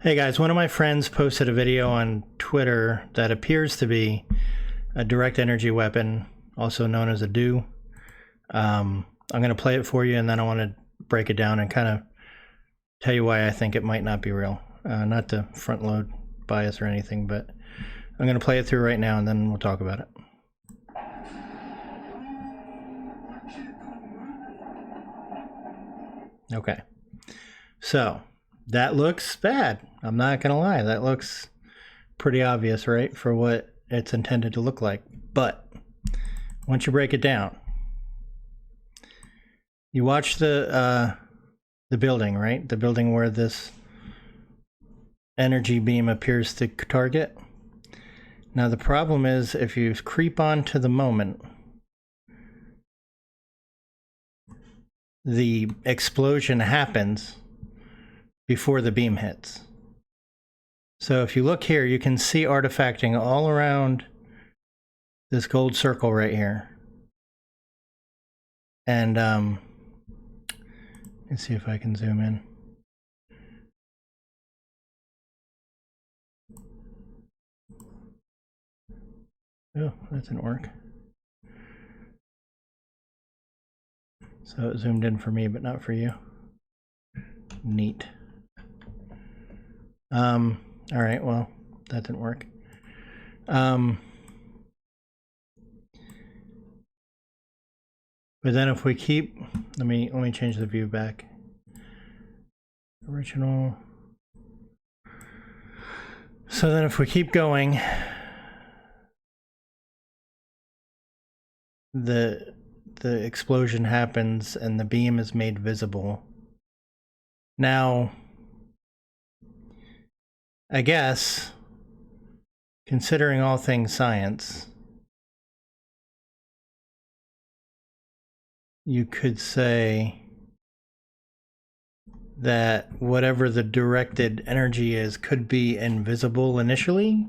Hey guys, one of my friends posted a video on Twitter that appears to be a direct energy weapon, also known as a DEW. I'm going to play it for you, and then I want to break it down and kind of tell you why I think it might not be real. Not to front load bias or anything, but I'm going to play it through right now, and then we'll talk about it. Okay, so that looks bad. I'm not going to lie. That looks pretty obvious, right, for what it's intended to look like. But once you break it down, you watch the building, right? The building where this energy beam appears to target. Now the problem is if you creep onto the moment, the explosion happens before the beam hits. So if you look here, you can see artifacting all around this gold circle right here. And let's see if I can zoom in. Oh, that didn't work. So it zoomed in for me, but not for you. Neat. All right, well, that didn't work. But then if we keep, let me change the view back. Original. So then if we keep going, the explosion happens and the beam is made visible. Now, I guess, considering all things science, you could say that whatever the directed energy is could be invisible initially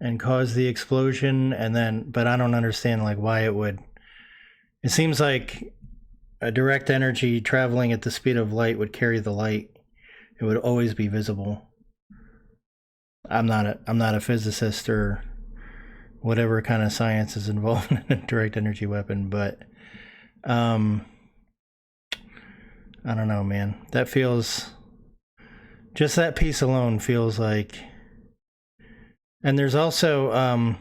and cause the explosion, and then, but I don't understand like why it would. It seems like a direct energy traveling at the speed of light would carry the light. It would always be visible. I'm not a physicist or whatever kind of science is involved in a direct energy weapon, but I don't know, man. That feels, just that piece alone feels like, and there's also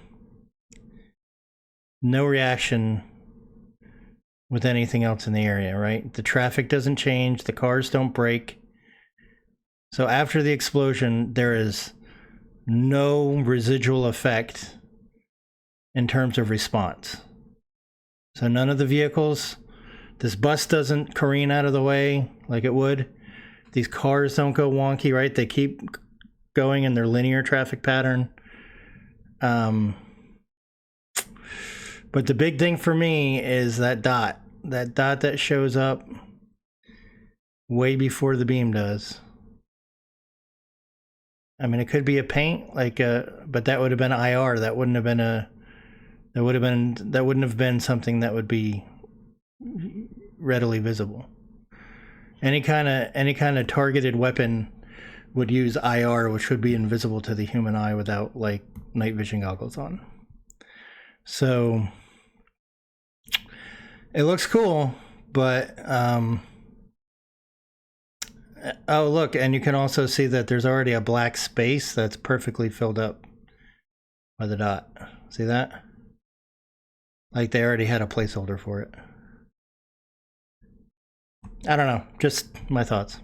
no reaction with anything else in the area, right? The traffic doesn't change, the cars don't break. So after the explosion, there is no residual effect in terms of response. So none of the vehicles, this bus doesn't careen out of the way like it would. These cars don't go wonky, right? They keep going in their linear traffic pattern. But the big thing for me is that dot that shows up way before the beam does. I mean, it could be a paint, like but that would have been IR. That wouldn't have been that wouldn't have been something that would be readily visible. Any kind of targeted weapon would use IR, which would be invisible to the human eye without like night vision goggles on. So it looks cool, but oh look, and you can also see that there's already a black space that's perfectly filled up by the dot. See that? Like they already had a placeholder for it. I don't know, just my thoughts.